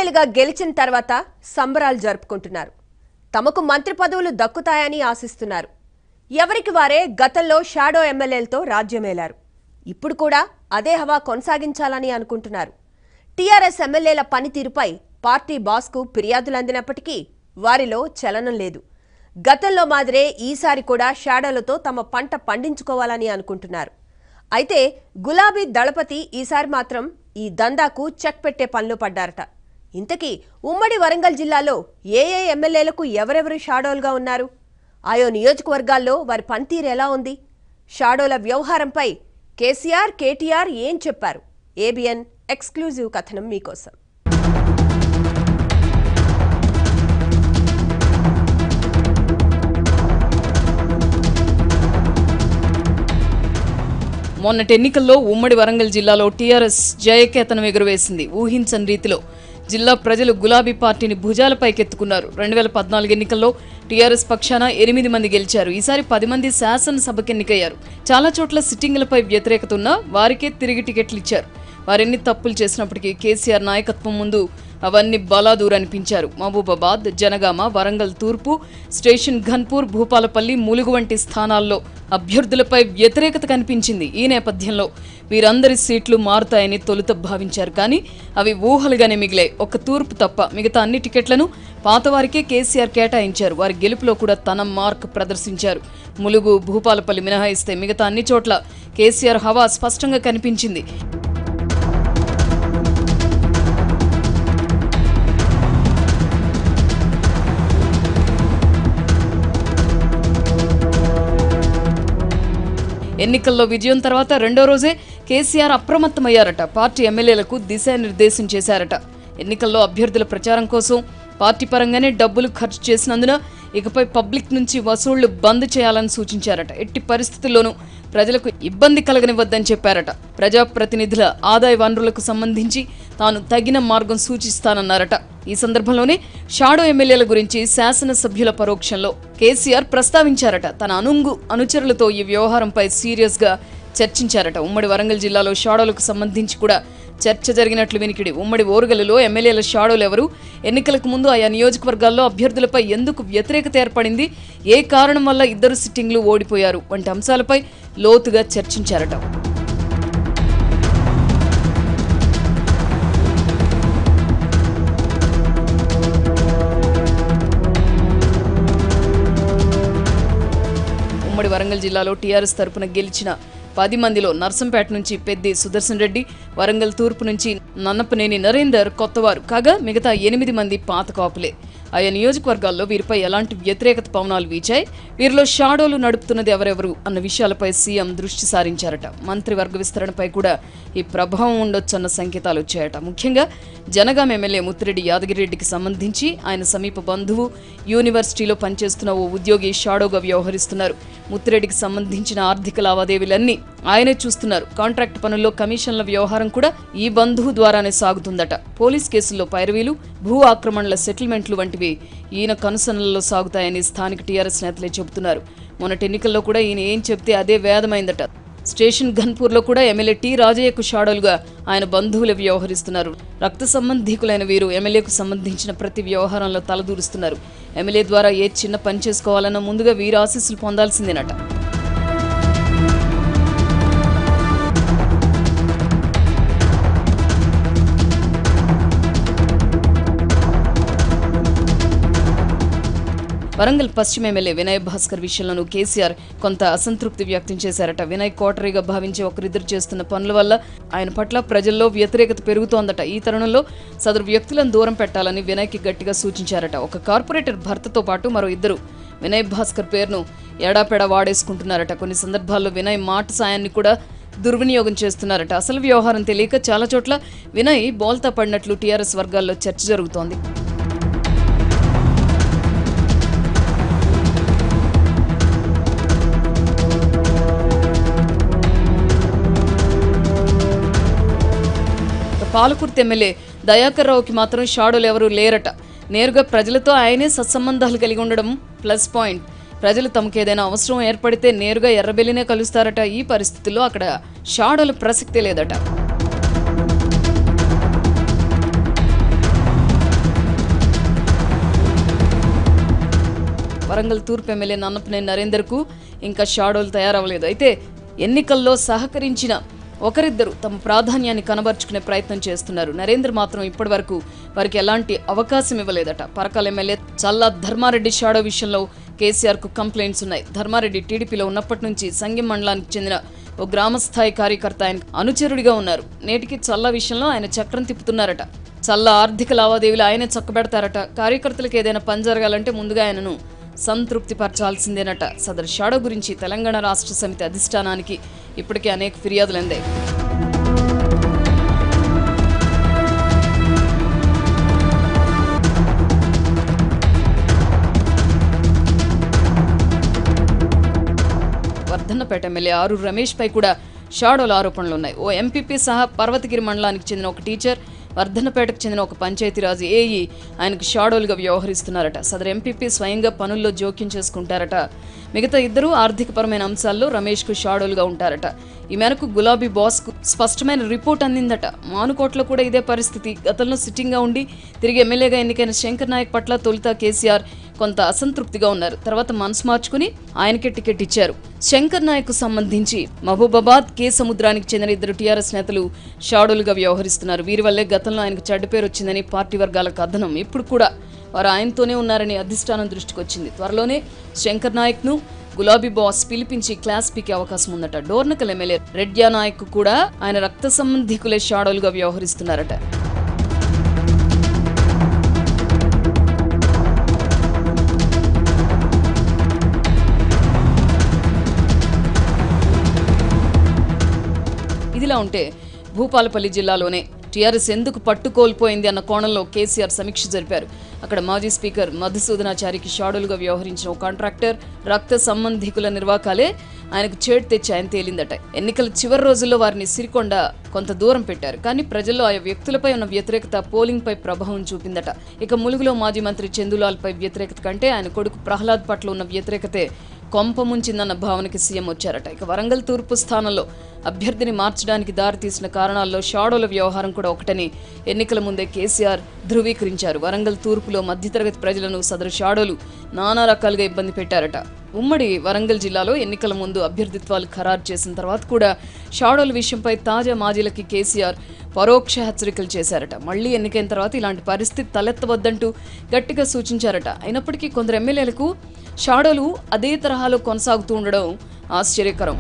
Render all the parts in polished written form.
ఎమ్మెల్యేలుగా గెలిచిన తర్వాత సంబరాలు జరుపుకుంటున్నారు. తమకు మంత్రి పదవులు దక్కుతాయని ఆశిస్తున్నారు. ఎవరికి వారే గతంలో షాడో ఎమ్మెల్యేలతో రాజ్యమేలారు. ఇప్పుడు కూడా అదే హవా కొనసాగించాలని అనుకుంటున్నారు. టీఆర్ఎస్ ఎమ్మెల్యేల పనితీరుపై పార్టీ బాస్కు ఫిర్యాదులు అందినప్పటికీ వారిలో చలనం లేదు. గతంలో మాదిరే ఈసారి కూడా షాడోలతో తమ పంట పండించుకోవాలని అనుకుంటున్నారు. అయితే గులాబీ దళపతి ఈసారి మాత్రం ఈ దందాకు చెక్ పెట్టే పనిలో పడ్డారట. ఇంతకీ ఉమ్మడి వరంగల్ జిల్లాలో ఏ ఎమ్మెల్యేలకు ఎవరెవరు షాడోలుగా ఉన్నారు? ఆయో నియోజకవర్గాల్లో వారి పనితీరు ఎలా ఉంది? షాడోల వ్యవహారంపై కేసీఆర్, కేటీఆర్ ఏం చెప్పారు? ఏబిఎన్ ఎక్స్క్లూజివ్ కథనం మీకోసం. మొన్నటి ఎన్నికల్లో ఉమ్మడి వరంగల్ జిల్లాలో టీఆర్ఎస్ జయకేతనం ఎగురవేసింది. ఊహించని రీతిలో జిల్లా ప్రజలు గులాబీ పార్టీని భుజాలపైకెత్తుకున్నారు. 2014 ఎన్నికల్లో టీఆర్ఎస్ పక్షాన 8 మంది గెలిచారు. ఈసారి 10 మంది శాసనసభకు ఎన్నికయ్యారు. చాలా చోట్ల సిట్టింగులపై వ్యతిరేకత ఉన్నా వారికే తిరిగి టికెట్లు ఇచ్చారు. వారెన్ని తప్పులు చేసినప్పటికీ కేసీఆర్ నాయకత్వం ముందు అవన్నీ బలాదూర్ అనిపించారు. మహబూబాబాద్, జనగామ, వరంగల్ తూర్పు, స్టేషన్ ఘన్పూర్, భూపాలపల్లి, ములుగు వంటి స్థానాల్లో అభ్యర్థులపై వ్యతిరేకత కనిపించింది. ఈ నేపథ్యంలో వీరందరి సీట్లు మారుతాయని తొలుత భావించారు. కానీ అవి ఊహలుగానే మిగిలాయి. ఒక్క తూర్పు తప్ప మిగతా అన్ని టికెట్లను పాతవారికే కేసీఆర్ కేటాయించారు. వారి గెలుపులో కూడా తన మార్క్ ప్రదర్శించారు. ములుగు, భూపాలపల్లి మినహాయిస్తే మిగతా అన్ని చోట్ల కేసీఆర్ హవా స్పష్టంగా కనిపించింది. ఎన్నికల్లో విజయం తర్వాత రెండో రోజే కేసీఆర్ అప్రమత్తమయ్యారట. పార్టీ ఎమ్మెల్యేలకు దిశానిర్దేశం చేశారట. ఎన్నికల్లో అభ్యర్థుల ప్రచారం కోసం పార్టీ పరంగానే డబ్బులు ఖర్చు చేసినందున ఇకపై పబ్లిక్ నుంచి వసూళ్లు బంద్ చేయాలని సూచించారట. ఎట్టి పరిస్థితుల్లోనూ ప్రజలకు ఇబ్బంది కలగనివ్వద్దని చెప్పారట. ప్రజాప్రతినిధుల ఆదాయ వనరులకు సంబంధించి తాను తగిన మార్గం సూచిస్తానన్నారట. ఈ సందర్భంలోనే షాడో ఎమ్మెల్యేల గురించి శాసనసభ్యుల పరోక్షంలో కేసీఆర్ ప్రస్తావించారట. తన అనుచరులతో ఈ వ్యవహారంపై సీరియస్గా చర్చించారట. ఉమ్మడి వరంగల్ జిల్లాలో షాడోలకు సంబంధించి కూడా చర్చ జరిగినట్లు వినికిడి. ఉమ్మడి ఓరుగల్లులో ఎమ్మెల్యేల షాడోలు ఎవరు? ఎన్నికలకు ముందు ఆయా నియోజకవర్గాల్లో అభ్యర్థులపై ఎందుకు వ్యతిరేకత ఏర్పడింది? ఏ కారణం వల్ల ఇద్దరు సిట్టింగ్లు ఓడిపోయారు? వంటి అంశాలపై లోతుగా చర్చించారట. ఉమ్మడి వరంగల్ జిల్లాలో టీఆర్ఎస్ తరపున గెలిచిన 10 మందిలో నర్సంపేట నుంచి పెద్ది సుదర్శన్ రెడ్డి, వరంగల్ తూర్పు నుంచి నన్నపనేని నరేందర్ కొత్తవారు కాగా మిగతా 8 మంది పాత కాపులే. ఆయా నియోజకవర్గాల్లో వీరిపై ఎలాంటి వ్యతిరేకత పవనాలు వీచాయి? వీరిలో షాడోలు నడుపుతున్నది ఎవరెవరు అన్న విషయాలపై సీఎం దృష్టి సారించారట. మంత్రివర్గ విస్తరణపై కూడా ఈ ప్రభావం ఉండొచ్చన్న సంకేతాలు వచ్చాయట. ముఖ్యంగా జనగామ ఎమ్మెల్యే ముత్తిరెడ్డి యాదగిరెడ్డికి సంబంధించి ఆయన సమీప బంధువు, యూనివర్సిటీలో పనిచేస్తున్న ఓ ఉద్యోగి షాడోగా వ్యవహరిస్తున్నారు. ముత్తిరెడ్డికి సంబంధించిన ఆర్థిక లావాదేవీలన్నీ ఆయనే చూస్తున్నారు. కాంట్రాక్ట్ పనుల్లో కమిషన్ల వ్యవహారం కూడా ఈ బంధువు ద్వారానే సాగుతుందట. పోలీస్ కేసుల్లో పైరవీలు, భూ ఆక్రమణల సెటిల్మెంట్లు వంటివి ఈయన కనుసనలలో సాగుతాయని స్థానిక టీఆర్ఎస్ నేతలే చెబుతున్నారు. మొన్నటి ఎన్నికల్లో కూడా ఈయన ఏం చెప్తే అదే వేదమైందట. స్టేషన్ ఘన్పూర్లో కూడా ఎమ్మెల్యే టి రాజయ్యకు షాడోలుగా ఆయన బంధువులు వ్యవహరిస్తున్నారు. రక్త సంబంధీకులైన వీరు ఎమ్మెల్యేకు సంబంధించిన ప్రతి వ్యవహారంలో తలదూరుస్తున్నారు. ఎమ్మెల్యే ద్వారా ఏ చిన్న పని చేసుకోవాలన్నా ముందుగా వీరు ఆశీస్సులు పొందాల్సిందేనట. వరంగల్ పశ్చిమ ఎమ్మెల్యే వినయ్ భాస్కర్ విషయంలోనూ కేసీఆర్ కొంత అసంతృప్తి వ్యక్తం చేశారట. వినయ్ కోటరీగా భావించి ఒకరిద్దరు చేస్తున్న పనుల వల్ల ఆయన పట్ల ప్రజల్లో వ్యతిరేకత పెరుగుతోందట. ఈ తరుణంలో సదరు వ్యక్తులను దూరం పెట్టాలని వినయ్కి గట్టిగా సూచించారట. ఒక కార్పొరేటర్ భర్తతో పాటు మరో ఇద్దరు వినయ్ భాస్కర్ పేరును ఎడాపెడా వాడేసుకుంటున్నారట. కొన్ని సందర్భాల్లో వినయ్ మాట సాయాన్ని కూడా దుర్వినియోగం చేస్తున్నారట. అసలు వ్యవహారం తెలియక చాలా చోట్ల వినయ్ బోల్తా పడినట్లు టీఆర్ఎస్ వర్గాల్లో చర్చ జరుగుతోంది. పాలకుర్తి ఎమ్మెల్యే దయాకర్ రావుకి మాత్రం షాడోలు ఎవరూ లేరట. నేరుగా ప్రజలతో ఆయనే సత్సంబంధాలు కలిగి ఉండడం ప్లస్ పాయింట్. ప్రజలు తమకేదైనా అవసరం ఏర్పడితే నేరుగా ఎర్రబెల్లినే కలుస్తారట. ఈ పరిస్థితుల్లో అక్కడ షాడోల ప్రసక్తే లేదట. వరంగల్ తూర్పు ఎమ్మెల్యే నన్నపనేని నరేందర్కు ఇంకా షాడోలు తయారవ్వలేదు. అయితే ఎన్నికల్లో సహకరించిన ఒకరిద్దరు తమ ప్రాధాన్యాన్ని కనబరుచుకునే ప్రయత్నం చేస్తున్నారు. నరేందర్ మాత్రం ఇప్పటి వరకు వారికి ఎలాంటి అవకాశం ఇవ్వలేదట. పరకాల ఎమ్మెల్యే చల్లా ధర్మారెడ్డి షాడో విషయంలో కేసీఆర్కు కంప్లైంట్స్ ఉన్నాయి. ధర్మారెడ్డి టీడీపీలో ఉన్నప్పటి నుంచి సంగెం మండలానికి చెందిన ఓ గ్రామస్థాయి కార్యకర్త ఆయన అనుచరుడిగా ఉన్నారు. నేటికి చల్లా విషయంలో ఆయన చక్రం తిప్పుతున్నారట. చల్లా ఆర్థిక లావాదేవీలు ఆయనే చక్కబెడతారట. కార్యకర్తలకు ఏదైనా పని జరగాలంటే ముందుగా ఆయనను సంతృప్తి పరచాల్సిందేనట. సదరు షాడో గురించి తెలంగాణ రాష్ట్ర సమితి అధిష్టానానికి ఇప్పటికే అనేక ఫిర్యాదులు అందాయి. వర్ధన్నపేట ఎమ్మెల్యే ఆరూరు రమేష్ పై కూడా షాడోల ఆరోపణలున్నాయి. ఓ ఎంపీపీ సహా పర్వతగిరి మండలానికి చెందిన ఒక టీచర్, వర్ధన్నపేటకు చెందిన ఒక పంచాయతీరాజు ఏఈ ఆయనకు షాడోలుగా వ్యవహరిస్తున్నారట. సదరు ఎంపీపీ స్వయంగా పనుల్లో జోక్యం చేసుకుంటారట. మిగతా ఇద్దరు ఆర్థికపరమైన అంశాల్లో రమేష్కు షాడోలుగా ఉంటారట. ఈ మేరకు గులాబీ బాస్కు స్పష్టమైన రిపోర్ట్ అందిందట. మానుకోటలో కూడా ఇదే పరిస్థితి. గతంలో సిట్టింగ్గా ఉండి తిరిగి ఎమ్మెల్యేగా ఎన్నికైన శంకర్ నాయక్ పట్ల తొలుత కేసీఆర్ కొంత అసంతృప్తిగా ఉన్నారు. తర్వాత మనసు మార్చుకుని ఆయనకే టికెట్ ఇచ్చారు. శంకర్ నాయక్ సంబంధించి మహబూబాబాద్ కే సముద్రానికి చెందిన ఇద్దరు టీఆర్ఎస్ నేతలు షాడోలుగా వ్యవహరిస్తున్నారు. వీరి వల్లే గతంలో ఆయనకు చెడ్డ పేరు వచ్చిందని పార్టీ వర్గాల కథనం. ఇప్పుడు కూడా వారు ఆయనతోనే ఉన్నారని అధిష్టానం దృష్టికి వచ్చింది. త్వరలోనే శంకర్ నాయక్ను గులాబీ బాస్ పిలిపించి క్లాస్ పీకే అవకాశం ఉందట. డోర్నకల్ ఎమ్మెల్యే రెడ్యా నాయక్ కూడా ఆయన రక్త సంబంధికులే షాడోలుగా వ్యవహరిస్తున్నారట. ఇదిలా ఉంటే భూపాలపల్లి జిల్లాలోనే టీఆర్ఎస్ ఎందుకు పట్టుకోల్పోయింది అన్న కోణంలో కేసీఆర్ సమీక్ష జరిపారు. అక్కడ మాజీ స్పీకర్ మధుసూదనాచారికి షాడోలుగా వ్యవహరించిన ఓ కాంట్రాక్టర్ రక్త సంబంధికుల నిర్వాకాలే ఆయనకు చేటు తెచ్చి ఆయన తేలిందట. ఎన్నికల చివరి రోజుల్లో వారిని సిరికొండ కొంత దూరం పెట్టారు. కానీ ప్రజల్లో ఆయా వ్యక్తులపై ఉన్న వ్యతిరేకత పోలింగ్ పై ప్రభావం చూపిందట. ఇక ములుగులో మాజీ మంత్రి చందులాల్ పై వ్యతిరేకత కంటే ఆయన కొడుకు ప్రహ్లాద్ పట్ల ఉన్న వ్యతిరేకతే కొంప ముంచిందన్న భావనకి సీఎం వచ్చారట. ఇక వరంగల్ తూర్పు స్థానంలో అభ్యర్థిని మార్చడానికి దారితీసిన కారణాల్లో షాడోల వ్యవహారం కూడా ఒకటని ఎన్నికల ముందే కేసీఆర్ ధృవీకరించారు. వరంగల్ తూర్పులో మధ్యతరగతి ప్రజలను సదరు షాడోలు నానా రకాలుగా ఇబ్బంది పెట్టారట. ఉమ్మడి వరంగల్ జిల్లాలో ఎన్నికల ముందు అభ్యర్థిత్వాలు ఖరారు చేసిన తర్వాత కూడా షాడోల విషయంపై తాజా మాజీలకి కేసీఆర్ పరోక్ష హెచ్చరికలు చేశారట. మళ్లీ ఎన్నికైన తర్వాత ఇలాంటి పరిస్థితి తలెత్తవద్దంటూ గట్టిగా సూచించారట. అయినప్పటికీ కొందరు ఎమ్మెల్యేలకు షాడోలు అదే తరహాలో కొనసాగుతూ ఉండడం ఆశ్చర్యకరం.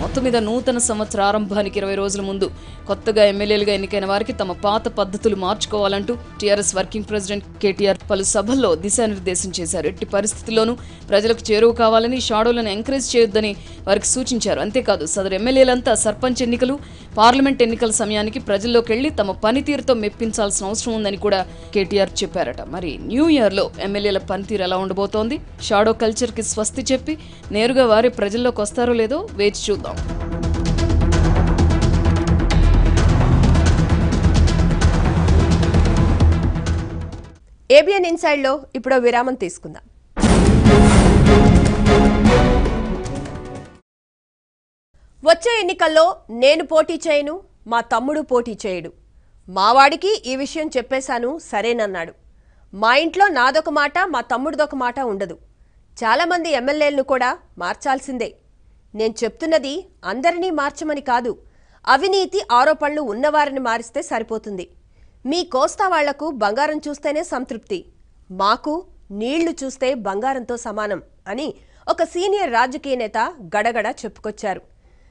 మొత్తం మీద నూతన సంవత్సర ఆరంభానికి 20 రోజుల ముందు కొత్తగా ఎమ్మెల్యేలుగా ఎన్నికైన వారికి తమ పాత పద్ధతులు మార్చుకోవాలంటూ టీఆర్ఎస్ వర్కింగ్ ప్రెసిడెంట్ కేటీఆర్ పలు సభల్లో దిశానిర్దేశం చేశారు. ఎట్టి పరిస్థితుల్లోనూ ప్రజలకు చేరువ కావాలని, షాడోలను ఎంకరేజ్ చేయొద్దని వారికి సూచించారు. అంతేకాదు సదరు ఎమ్మెల్యేలంతా సర్పంచ్ ఎన్నికలు, పార్లమెంట్ ఎన్నికల సమయానికి ప్రజల్లోకి వెళ్లి తమ పనితీరుతో మెప్పించాల్సిన అవసరం ఉందని కూడా కేటీఆర్ చెప్పారట. మరి న్యూ ఇయర్లో ఎమ్మెల్యేల పనితీరు ఎలా ఉండబోతోంది? షాడో కల్చర్కి స్వస్తి చెప్పి నేరుగా వారి ప్రజల్లోకి వస్తారో లేదో వేచి చూద్దాం. ఏబిఎన్ ఇన్సైడ్లో ఇప్పుడు విరామం తీసుకుందాం. వచ్చే ఎన్నికల్లో నేను పోటీ చేయను, మా తమ్ముడు పోటీ చేయడు. మావాడికి ఈ విషయం చెప్పేశాను, సరేనన్నాడు. మా ఇంట్లో నాదొక మాట, మా తమ్ముడిదొక మాట ఉండదు. చాలామంది ఎమ్మెల్యేలను కూడా మార్చాల్సిందే. నేను చెప్తున్నది అందరినీ మార్చమని కాదు, అవినీతి ఆరోపణలు ఉన్నవారిని మారిస్తే సరిపోతుంది. మీ కోస్తా వాళ్లకు బంగారం చూస్తేనే సంతృప్తి, మాకు నీళ్లు చూస్తే బంగారంతో సమానం అని ఒక సీనియర్ రాజకీయ నేత గడగడ చెప్పుకొచ్చారు.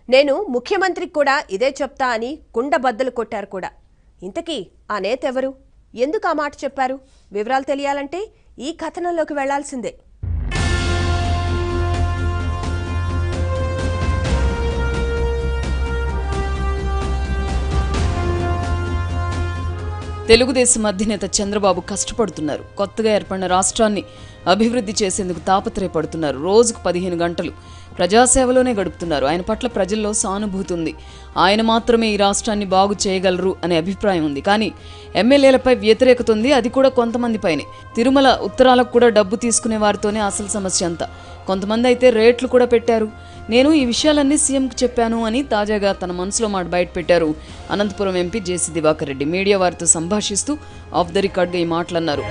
నేను ముఖ్యమంత్రికి కూడా ఇదే చెప్తా అని కుండబద్దలు కొట్టారు కూడా. ఇంతకీ ఆ నేత ఎవరు, ఎందుకు ఆ మాట చెప్పారు? వివరాలు తెలియాలంటే ఈ కథనంలోకి వెళ్లాల్సిందే. తెలుగుదేశం అధినేత చంద్రబాబు కష్టపడుతున్నారు. కొత్తగా ఏర్పడిన రాష్ట్రాన్ని అభివృద్ధి చేసేందుకు తాపత్రయపడుతున్నారు. రోజుకు 15 గంటలు ప్రజాసేవలోనే గడుపుతున్నారు. ఆయన పట్ల ప్రజల్లో సానుభూతి ఉంది. ఆయన మాత్రమే ఈ రాష్ట్రాన్ని బాగు చేయగలరు అనే అభిప్రాయం ఉంది. కానీ ఎమ్మెల్యేలపై వ్యతిరేకత ఉంది, అది కూడా కొంతమంది పైనే. తిరుమల ఉత్తరాలకు కూడా డబ్బు తీసుకునే వారితోనే అసలు సమస్య అంతా. కొంతమంది అయితే రేట్లు కూడా పెట్టారు. నేను ఈ విషయాలన్నీ సీఎంకి చెప్పాను అని తాజాగా తన మనసులో మాట బయటపెట్టారు Anantapuram MP JC Diwakar Reddy. Media వారితో సంభాషిస్తూ ఆఫ్ ద రికార్డ్గా ఈ మాటలన్నారు.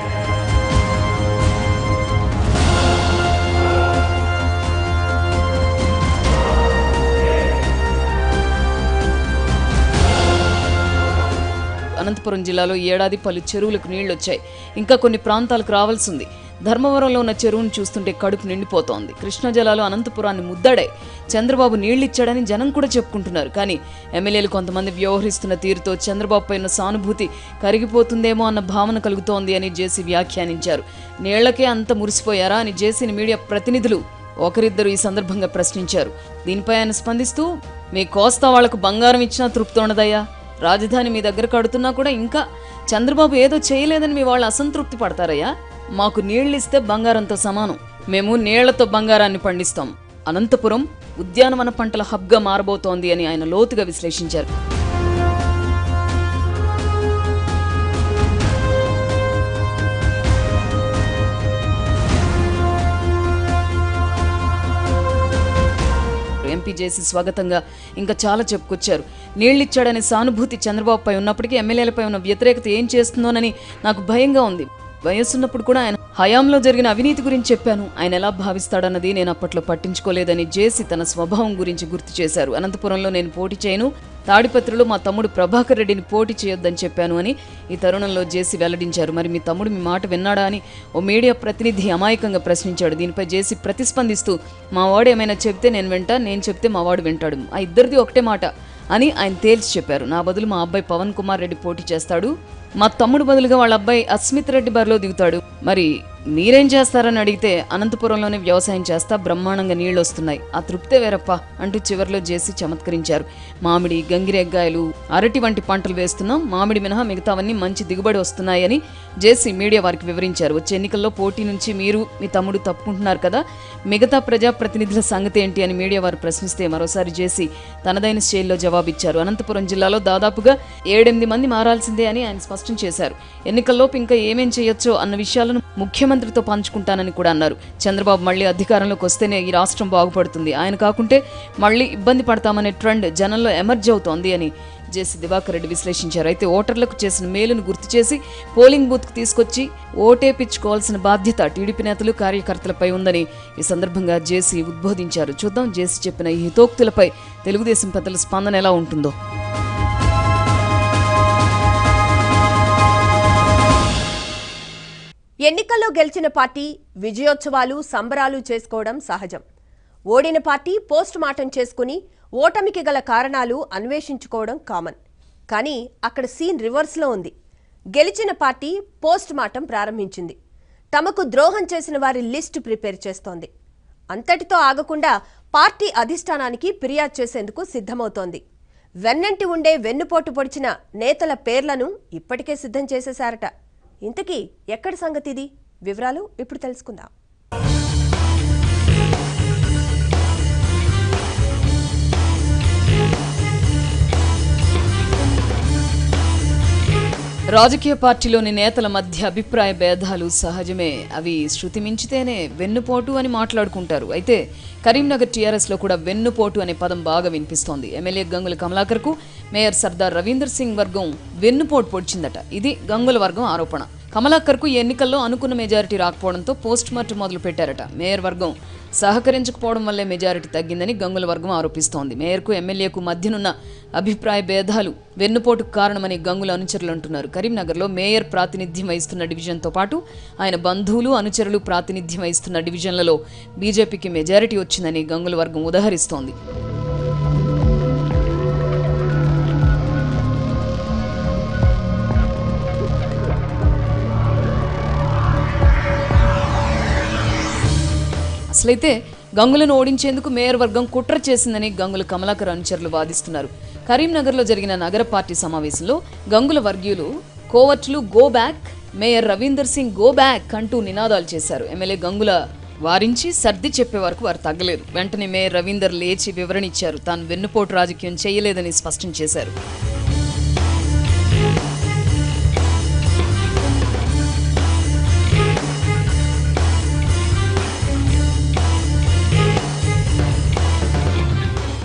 అనంతపురం జిల్లాలో ఈ ఏడాది పలు చెరువులకు నీళ్లొచ్చాయి. ఇంకా కొన్ని ప్రాంతాలకు రావాల్సింది. ధర్మవరంలో ఉన్న చెరువును చూస్తుంటే కడుపు నిండిపోతోంది. కృష్ణా జలాలు అనంతపురాన్ని ముద్దడాయి. చంద్రబాబు నీళ్లిచ్చాడని జనం కూడా చెప్పుకుంటున్నారు. కానీ ఎమ్మెల్యేలు కొంతమంది వ్యవహరిస్తున్న తీరుతో చంద్రబాబుపై ఉన్న సానుభూతి కరిగిపోతుందేమో అన్న భావన కలుగుతోంది అని జేసీ వ్యాఖ్యానించారు. నీళ్లకే అంత మురిసిపోయారా అని జేసీని మీడియా ప్రతినిధులు ఒకరిద్దరు ఈ సందర్భంగా ప్రశ్నించారు. దీనిపై ఆయన స్పందిస్తూ, మీ కోస్తా వాళ్లకు బంగారం ఇచ్చినా తృప్తి ఉండదయ్యా, రాజధాని మీ దగ్గర కడుతున్నా కూడా ఇంకా చంద్రబాబు ఏదో చేయలేదని మీ వాళ్ళు అసంతృప్తి పడతారయ్యా. మాకు నీళ్ళిస్తే బంగారంతో సమానం. మేము నీళ్లతో బంగారాన్ని పండిస్తాం. అనంతపురం ఉద్యానవన పంటల హబ్గా మారబోతోంది అని ఆయన లోతుగా విశ్లేషించారు. ఎంపీ జేసీ స్వాగతంగా ఇంకా చాలా చెప్పుకొచ్చారు. నీళ్లిచ్చాడనే సానుభూతి చంద్రబాబుపై ఉన్నప్పటికీ ఎమ్మెల్యేలపై ఉన్న వ్యతిరేకత ఏం చేస్తుందోనని నాకు భయంగా ఉంది. వయస్సున్నప్పుడు కూడా ఆయన హయాంలో జరిగిన అవినీతి గురించి చెప్పాను. ఆయన ఎలా భావిస్తాడన్నది నేను అప్పట్లో పట్టించుకోలేదని జేసీ తన స్వభావం గురించి గుర్తు చేశారు. అనంతపురంలో నేను పోటీ చేయను, తాడిపత్రిలో మా తమ్ముడు ప్రభాకర్ రెడ్డిని పోటీ చేయొద్దని చెప్పాను అని ఈ తరుణంలో జేసీ వెల్లడించారు. మరి మీ తమ్ముడు మీ మాట విన్నాడా అని ఓ మీడియా ప్రతినిధి అమాయకంగా ప్రశ్నించాడు. దీనిపై జేసీ ప్రతిస్పందిస్తూ, మా వాడు ఏమైనా చెప్తే నేను వింటా, నేను చెప్తే మా వాడు వింటాడు, ఆ ఇద్దరిది ఒకటే మాట అని ఆయన తేల్చి చెప్పారు. నా బదులు మా అబ్బాయి పవన్ కుమార్ రెడ్డి పోటీ చేస్తాడు, మా తమ్ముడు బదులుగా వాళ్ళ అబ్బాయి అస్మిత్ రెడ్డి బరిలో దిగుతాడు. మరి మీరేం చేస్తారని అడిగితే, అనంతపురంలోనే వ్యవసాయం చేస్తా, బ్రహ్మాండంగా నీళ్లు వస్తున్నాయి, ఆ తృప్తే వేరప్ప అంటూ చివరిలో జేసీ చమత్కరించారు. మామిడి, గంగిరెగ్గాయలు, అరటి వంటి పంటలు వేస్తున్నాం, మామిడి మినహా మిగతావన్నీ మంచి దిగుబడి వస్తున్నాయని జేసీ మీడియా వారికి వివరించారు. వచ్చే ఎన్నికల్లో పోటీ నుంచి మీరు మీ తమ్ముడు తప్పుకుంటున్నారు కదా, మిగతా ప్రజాప్రతినిధుల సంగతి ఏంటి అని మీడియా వారు ప్రశ్నిస్తే మరోసారి జేసీ తనదైన స్టైల్లో జవాబిచ్చారు. అనంతపురం జిల్లాలో దాదాపుగా 7-8 మంది మారాల్సిందే అని ఆయన స్పష్టం చేశారు. ఎన్నికల్లోపు ఇంకా ఏమేం చేయొచ్చో అన్న విషయాలను ముఖ్యమంత్రితో పంచుకుంటానని కూడా అన్నారు. చంద్రబాబు మళ్లీ అధికారంలోకి వస్తేనే ఈ రాష్ట్రం బాగుపడుతుంది, ఆయన కాకుంటే మళ్లీ ఇబ్బంది పడతామనే ట్రెండ్ జనంలో ఎమర్జ్ అవుతోంది అని జేసీ దివాకర్ రెడ్డి విశ్లేషించారు. అయితే ఓటర్లకు చేసిన మేలును గుర్తు చేసి పోలింగ్ బూత్కు తీసుకొచ్చి ఓటేపించుకోవాల్సిన బాధ్యత టీడీపీ నేతలు, కార్యకర్తలపై ఉందని ఈ సందర్భంగా జేసీ ఉద్బోధించారు. చూద్దాం జేసీ చెప్పిన ఈ హితోక్తులపై తెలుగుదేశం పెద్దల స్పందన ఎలా ఉంటుందో. ఎన్నికల్లో గెలిచిన పార్టీ విజయోత్సవాలు, సంబరాలు చేసుకోవడం సహజం. ఓడిన పార్టీ పోస్ట్ మార్టం చేసుకుని ఓటమికి గల కారణాలు అన్వేషించుకోవడం కామన్. కానీ అక్కడ సీన్ రివర్స్లో ఉంది. గెలిచిన పార్టీ పోస్ట్ మార్టం ప్రారంభించింది. తమకు ద్రోహం చేసిన వారి లిస్టు ప్రిపేర్ చేస్తోంది. అంతటితో ఆగకుండా పార్టీ అధిష్టానానికి ఫిర్యాదు చేసేందుకు సిద్ధమవుతోంది. వెన్నంటి ఉండే వెన్నుపోటు పొడిచిన నేతల పేర్లను ఇప్పటికే సిద్ధం చేసేశారట. ఇంతకీ ఎక్కడి సంగతి ఇది? వివరాలు ఇప్పుడు తెలుసుకుందాం. రాజకీయ పార్టీలోని నేతల మధ్య అభిప్రాయ భేదాలు సహజమే. అవి శృతి మించితేనే వెన్నుపోటు అని మాట్లాడుకుంటారు. అయితే కరీంనగర్ టీఆర్ఎస్లో కూడా వెన్నుపోటు అనే పదం బాగా వినిపిస్తోంది. ఎమ్మెల్యే గంగుల కమలాకర్కు మేయర్ సర్దార్ రవీందర్ సింగ్ వర్గం వెన్నుపోటు పొడిచిందట. ఇది గంగుల వర్గం ఆరోపణ. కమలాకర్కు ఈ ఎన్నికల్లో అనుకున్న మెజారిటీ రాకపోవడంతో పోస్ట్ మార్టం మొదలు పెట్టారట. మేయర్ వర్గం సహకరించకపోవడం వల్లే మెజారిటీ తగ్గిందని గంగుల వర్గం ఆరోపిస్తోంది. మేయర్కు ఎమ్మెల్యేకు మధ్యనున్న అభిప్రాయ భేదాలు వెన్నుపోటుకు కారణమని గంగుల అనుచరులు అంటున్నారు. కరీంనగర్లో మేయర్ ప్రాతినిధ్యం వహిస్తున్న డివిజన్తో పాటు ఆయన బంధువులు, అనుచరులు ప్రాతినిధ్యం వహిస్తున్న డివిజన్లలో బీజేపీకి మెజారిటీ వచ్చిందని గంగుల వర్గం ఉదహరిస్తోంది. అసలైతే గంగులను ఓడించేందుకు మేయర్ వర్గం కుట్ర చేసిందని గంగుల కమలాకర్ అనుచరులు వాదిస్తున్నారు. కరీంనగర్లో జరిగిన నగర పార్టీ సమావేశంలో గంగుల వర్గీయులు కోవర్టులు go back, mayor Ravinder Singh go back అంటూ నినాదాలు చేశారు. ఎమ్మెల్యే గంగుల వారించి సర్ది చెప్పే వరకు వారు తగ్గలేదు. వెంటనే మేయర్ రవీందర్ లేచి వివరణ ఇచ్చారు. తాను వెన్నుపోటు రాజకీయం చేయలేదని స్పష్టం చేశారు.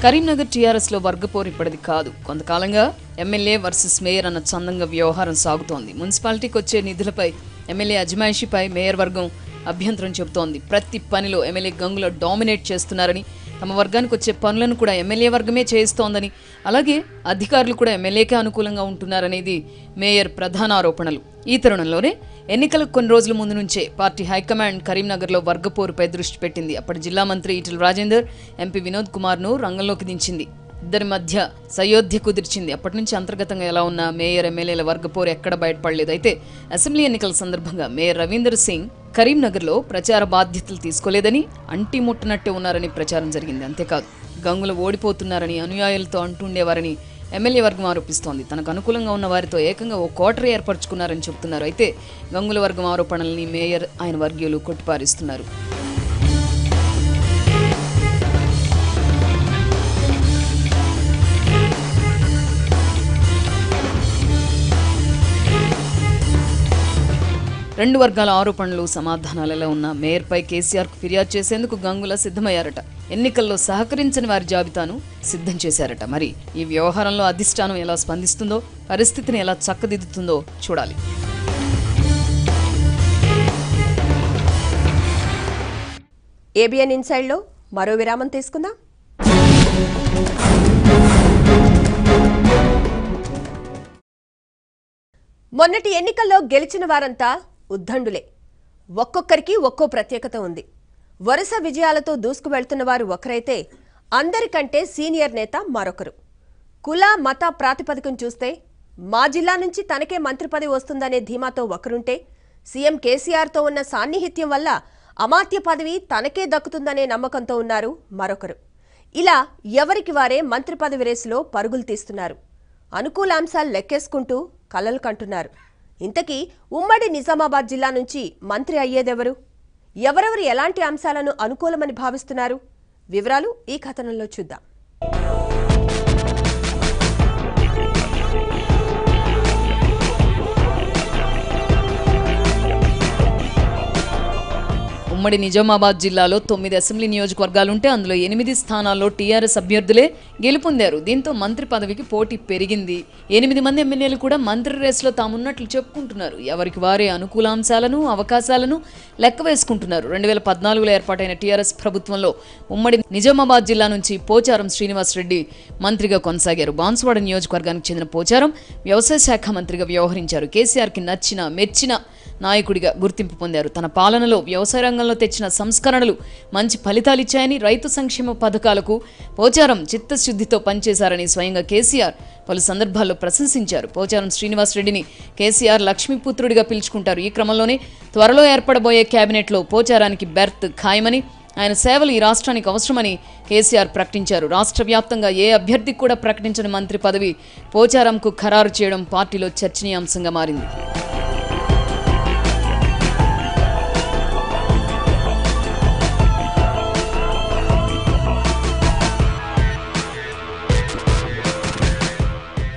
కరీంనగర్ టీఆర్ఎస్లో వర్గపోరు ఇప్పటిది కాదు. కొంతకాలంగా ఎమ్మెల్యే వర్సెస్ మేయర్ అన్న చందంగా వ్యవహారం సాగుతోంది. మున్సిపాలిటీకి వచ్చే నిధులపై ఎమ్మెల్యే అజమాయిషీపై మేయర్ వర్గం అభ్యంతరం చెబుతోంది. ప్రతి పనిలో ఎమ్మెల్యే గంగుల డామినేట్ చేస్తున్నారని, తమ వర్గానికి వచ్చే పనులను కూడా ఎమ్మెల్యే వర్గమే చేయిస్తోందని, అలాగే అధికారులు కూడా ఎమ్మెల్యేకే అనుకూలంగా ఉంటున్నారనేది మేయర్ ప్రధాన ఆరోపణలు. ఈ తరుణంలోనే ఎన్నికలకు కొన్ని రోజుల ముందు నుంచే పార్టీ హైకమాండ్ కరీంనగర్లో వర్గపోరుపై దృష్టి పెట్టింది. అప్పటి జిల్లా మంత్రి ఈటెల రాజేందర్, ఎంపీ వినోద్ కుమార్ను రంగంలోకి దించింది. ఇద్దరి మధ్య సయోధ్య కుదిర్చింది. అప్పటి నుంచి అంతర్గతంగా ఎలా ఉన్న మేయర్ ఎమ్మెల్యేల వర్గపోరు ఎక్కడ బయటపడలేదు. అయితే అసెంబ్లీ ఎన్నికల సందర్భంగా మేయర్ రవీందర్ సింగ్ కరీంనగర్లో ప్రచార బాధ్యతలు తీసుకోలేదని, అంటి ముట్టనట్టే ఉన్నారని ప్రచారం జరిగింది. అంతేకాదు గంగుల ఓడిపోతున్నారని అనుయాయులతో అంటుండేవారని ఎమ్మెల్యే వర్గం ఆరోపిస్తోంది. తనకు అనుకూలంగా ఉన్న వారితో ఏకంగా ఓ కోటరీ ఏర్పరచుకున్నారని చెబుతున్నారు. అయితే గంగుల వర్గం ఆరోపణల్ని మేయర్ ఆయన వర్గీయులు కొట్టిపారిస్తున్నారు. రెండు వర్గాల ఆరోపణలు సమాధానాలలో ఉన్న మేయర్పై కేసీఆర్కు ఫిర్యాదు చేసేందుకు గంగుల సిద్ధమయ్యారట. ఎన్నికల్లో సహకరించని వారి జాబితాను సిద్ధం చేశారట. మరి ఈ వ్యవహారంలో అధిష్టానం ఎలా స్పందిస్తుందో, పరిస్థితిని ఎలా చక్కదిద్దుతుందో చూడాలి. ఏబిఎన్ ఇన్సైడ్లో మరో విరామం తీసుకుందాం. మొన్నటి ఎన్నికల్లో గెలిచిన వారంతా ఉద్దండులే. ఒక్కొక్కరికి ఒక్కో ప్రత్యేకత ఉంది. వరుస విజయాలతో దూసుకు వెళ్తున్న వారు ఒకరైతే, అందరికంటే సీనియర్ నేత మరొకరు. కుల మత ప్రాతిపదికను చూస్తే మా జిల్లా నుంచి తనకే మంత్రి పదవి వస్తుందనే ధీమాతో ఒకరుంటే, సీఎం కేసీఆర్తో ఉన్న సాన్నిహిత్యం వల్ల అమాత్య పదవి తనకే దక్కుతుందనే నమ్మకంతో ఉన్నారు మరొకరు. ఇలా ఎవరికి వారే మంత్రి పదవి రేసులో పరుగులు తీస్తున్నారు. అనుకూల అంశాలు లెక్కేసుకుంటూ కలలు కంటున్నారు. ఇంతకీ ఉమ్మడి నిజామాబాద్ జిల్లా నుంచి మంత్రి అయ్యేదెవరు? ఎవరెవరు ఎలాంటి అంశాలను అనుకూలమని భావిస్తున్నారు? వివరాలు ఈ కథనంలో చూద్దాం. ఉమ్మడి నిజామాబాద్ జిల్లాలో 9 అసెంబ్లీ నియోజకవర్గాలుంటే అందులో 8 స్థానాల్లో టీఆర్ఎస్ అభ్యర్థులే గెలుపొందారు. దీంతో మంత్రి పదవికి పోటీ పెరిగింది. 8 మంది ఎమ్మెల్యేలు కూడా మంత్రి రేసులో తామున్నట్లు చెప్పుకుంటున్నారు. ఎవరికి వారే అనుకూలాంశాలను, అవకాశాలను లెక్క వేసుకుంటున్నారు. 2014లో ఏర్పాటైన టీఆర్ఎస్ ప్రభుత్వంలో ఉమ్మడి నిజామాబాద్ జిల్లా నుంచి పోచారం శ్రీనివాసరెడ్డి మంత్రిగా కొనసాగారు. బాన్సువాడ నియోజకవర్గానికి చెందిన పోచారం వ్యవసాయ శాఖ మంత్రిగా వ్యవహరించారు. కేసీఆర్కి నచ్చిన, మెచ్చిన నాయకుడిగా గుర్తింపు పొందారు. తన పాలనలో వ్యవసాయ రంగంలో తెచ్చిన సంస్కరణలు మంచి ఫలితాలిచ్చాయని, రైతు సంక్షేమ పథకాలకు పోచారం చిత్తశుద్ధితో పనిచేశారని స్వయంగా కేసీఆర్ పలు సందర్భాల్లో ప్రశంసించారు. పోచారం శ్రీనివాసరెడ్డిని కేసీఆర్ లక్ష్మీపుత్రుడిగా పిలుచుకుంటారు. ఈ క్రమంలోనే త్వరలో ఏర్పడబోయే కేబినెట్లో పోచారానికి బెర్త్ ఖాయమని, ఆయన సేవలు ఈ రాష్ట్రానికి అవసరమని కేసీఆర్ ప్రకటించారు. రాష్ట్ర వ్యాప్తంగా ఏ అభ్యర్థికి కూడా ప్రకటించిన మంత్రి పదవి పోచారంకు ఖరారు చేయడం పార్టీలో చర్చనీయాంశంగా మారింది.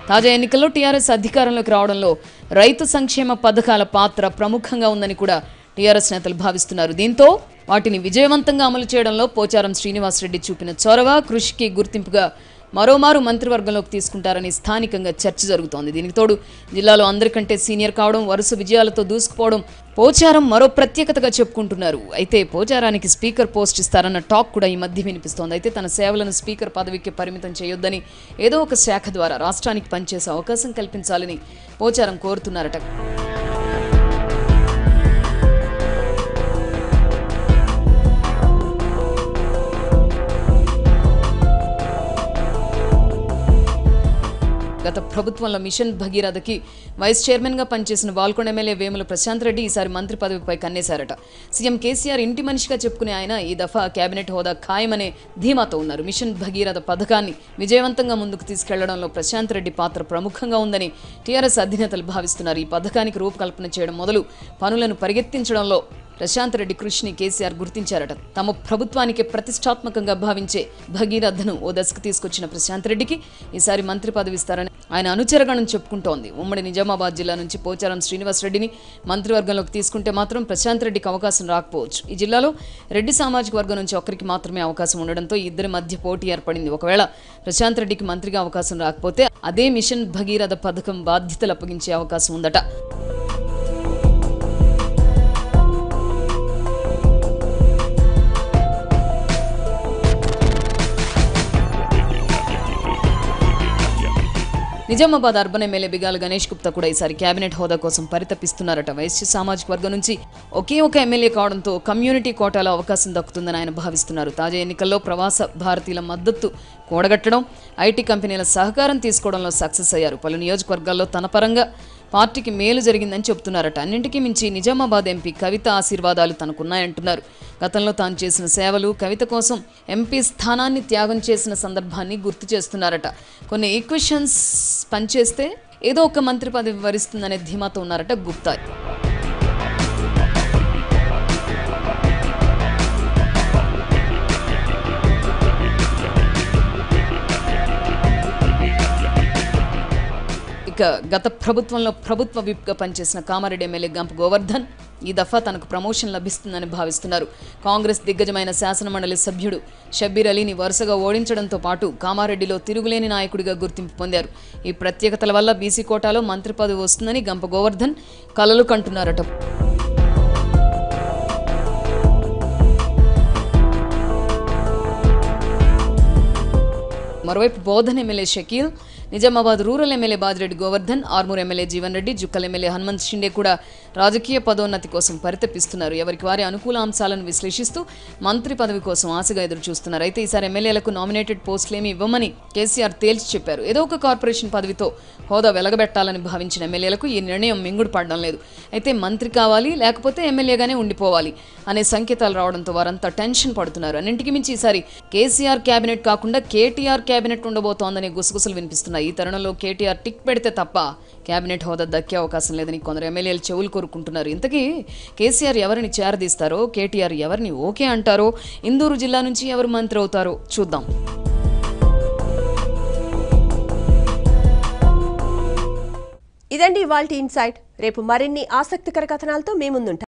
తాజా ఎన్నికల్లో టీఆర్ఎస్ అధికారంలోకి రావడంలో రైతు సంక్షేమ పథకాల పాత్ర ప్రముఖంగా ఉందని కూడా టీఆర్ఎస్ నేతలు భావిస్తున్నారు. దీంతో వాటిని విజయవంతంగా అమలు చేయడంలో పోచారం శ్రీనివాసరెడ్డి చూపిన చొరవ, కృషికి గుర్తింపుగా మరోమారు మంత్రివర్గంలోకి తీసుకుంటారని స్థానికంగా చర్చ జరుగుతోంది. దీనికి తోడు జిల్లాలో అందరికంటే సీనియర్ కావడం, వరుస విజయాలతో దూసుకుపోవడం పోచారం మరో ప్రత్యేకతగా చెప్పుకుంటున్నారు. అయితే పోచారానికి స్పీకర్ పోస్ట్ ఇస్తారన్న టాక్ కూడా ఈ మధ్య వినిపిస్తోంది. అయితే తన సేవలను స్పీకర్ పదవికి పరిమితం చేయొద్దని, ఏదో ఒక శాఖ ద్వారా రాష్ట్రానికి పనిచేసే అవకాశం కల్పించాలని పోచారం కోరుతున్నారట. గత ప్రభుత్వంలో మిషన్ భగీరథకి వైస్ చైర్మన్గా పనిచేసిన బాల్కొండ ఎమ్మెల్యే వేముల ప్రశాంత్ రెడ్డి ఈసారి మంత్రి పదవిపై కన్నేశారట. సీఎం కేసీఆర్ ఇంటి మనిషిగా చెప్పుకునే ఆయన ఈ దఫా కేబినెట్ హోదా ఖాయమనే ధీమాతో ఉన్నారు. మిషన్ భగీరథ పథకాన్ని విజయవంతంగా ముందుకు తీసుకెళ్లడంలో ప్రశాంత్ రెడ్డి పాత్ర ప్రముఖంగా ఉందని టీఆర్ఎస్ అధినేతలు భావిస్తున్నారు. ఈ పథకానికి రూపకల్పన చేయడం మొదలు పనులను పరిగెత్తించడంలో ప్రశాంత్ రెడ్డి కృషిని కేసీఆర్ గుర్తించారట. తమ ప్రభుత్వానికి ప్రతిష్టాత్మకంగా భావించే భగీరథను ఓ దశకు తీసుకొచ్చిన ప్రశాంత్ రెడ్డికి ఈసారి మంత్రి పదవి ఇస్తారని ఆయన అనుచరగణం చెప్పుకుంటోంది. ఉమ్మడి నిజామాబాద్ జిల్లా నుంచి పోచారం శ్రీనివాస్ రెడ్డిని మంత్రివర్గంలోకి తీసుకుంటే మాత్రం ప్రశాంత్ రెడ్డికి అవకాశం రాకపోవచ్చు. ఈ జిల్లాలో రెడ్డి సామాజిక వర్గం నుంచి ఒక్కరికి మాత్రమే అవకాశం ఉండడంతో ఇద్దరి మధ్య పోటీ ఏర్పడింది. ఒకవేళ ప్రశాంత్ రెడ్డికి మంత్రిగా అవకాశం రాకపోతే అదే మిషన్ భగీరథ పథకం బాధ్యతలు అప్పగించే అవకాశం ఉందట. నిజామాబాద్ అర్బన్ ఎమ్మెల్యే బిగాల గణేష్ గుప్తా కూడా ఈసారి కేబినెట్ హోదా కోసం పరితపిస్తున్నారట. వైశ్య సామాజిక వర్గం నుంచి ఒకే ఒక ఎమ్మెల్యే కావడంతో కమ్యూనిటీ కోటాలో అవకాశం దక్కుతుందని ఆయన భావిస్తున్నారు. తాజా ఎన్నికల్లో ప్రవాస భారతీయుల మద్దతు కూడగట్టడం, ఐటీ కంపెనీల సహకారం తీసుకోవడంలో సక్సెస్ అయ్యారు. పలు నియోజకవర్గాల్లో తన పరంగా పార్టీకి మేలు జరిగిందని చెబుతున్నారట. అన్నింటికీ మించి నిజామాబాద్ ఎంపీ కవిత ఆశీర్వాదాలు తనకున్నాయంటున్నారు. గతంలో తాను చేసిన సేవలు, కవిత కోసం ఎంపీ స్థానాన్ని త్యాగం చేసిన సందర్భాన్ని గుర్తు చేస్తున్నారట. కొన్ని ఈక్వేషన్స్ పనిచేస్తే ఏదో ఒక మంత్రి పదవి వరిస్తుందనే ధీమాతో ఉన్నారట గుప్తా. ఇక గత ప్రభుత్వంలో ప్రభుత్వ విప్గా పనిచేసిన కామారెడ్డి ఎమ్మెల్యే గంప గోవర్ధన్ ఈ దఫా తనకు ప్రమోషన్ లభిస్తుందని భావిస్తున్నారు. కాంగ్రెస్ దిగ్గజమైన శాసనమండలి సభ్యుడు షబ్బీర్ అలీని వరుసగా ఓడించడంతో పాటు కామారెడ్డిలో తిరుగులేని నాయకుడిగా గుర్తింపు పొందారు. ఈ ప్రత్యేకతల వల్ల బీసీ కోటాలో మంత్రి పదవి వస్తుందని గంప గోవర్ధన్ కలలు కంటున్నారట. మరోవైపు Bodhan MLA Shakeel, Nizamabad rural MLA Bajireddy Govardhan, Armoor MLA Jeevan Reddy, Jukkal MLA Hanumanth Shinde కూడా రాజకీయ పదోన్నతి కోసం పరితపిస్తున్నారు. ఎవరికి వారి అనుకూల అంశాలను విశ్లేషిస్తూ మంత్రి పదవి కోసం ఆశగా ఎదురు చూస్తున్నారు. అయితే ఈసారి ఎమ్మెల్యేలకు నామినేటెడ్ పోస్టులేమీ ఇవ్వమని కేసీఆర్ తేల్చి చెప్పారు. ఏదో ఒక కార్పొరేషన్ పదవితో హోదా వెలగబెట్టాలని భావించిన ఎమ్మెల్యేలకు ఈ నిర్ణయం మింగుడు పడడం లేదు. అయితే మంత్రి కావాలి, లేకపోతే ఎమ్మెల్యేగానే ఉండిపోవాలి అనే సంకేతాలు రావడంతో వారంతా టెన్షన్ పడుతున్నారు. అన్నింటికి మించి ఈసారి కేసీఆర్ కేబినెట్ కాకుండా కేటీఆర్ కేబినెట్ ఉండబోతోందనే గుసగుసలు వినిపిస్తున్నాయి. ఈ తరుణంలో కేటీఆర్ టిక్ పెడితే తప్ప కేబినెట్ హోదా దక్కే అవకాశం లేదని కొందరు ఎమ్మెల్యేలు చెవులు కోరుకుంటున్నారు. ఇంతకీ కేసీఆర్ ఎవరిని చేరదీస్తారో, కేటీఆర్ ఎవరిని ఓకే అంటారో, ఇందూరు జిల్లా నుంచి ఎవరు మంత్రి అవుతారో చూద్దాం. ఇదండి ఇవాల్టి ఇన్సైట్. రేపు మరిన్ని ఆసక్తికర కథనాలతో మీ ముందుంటాం.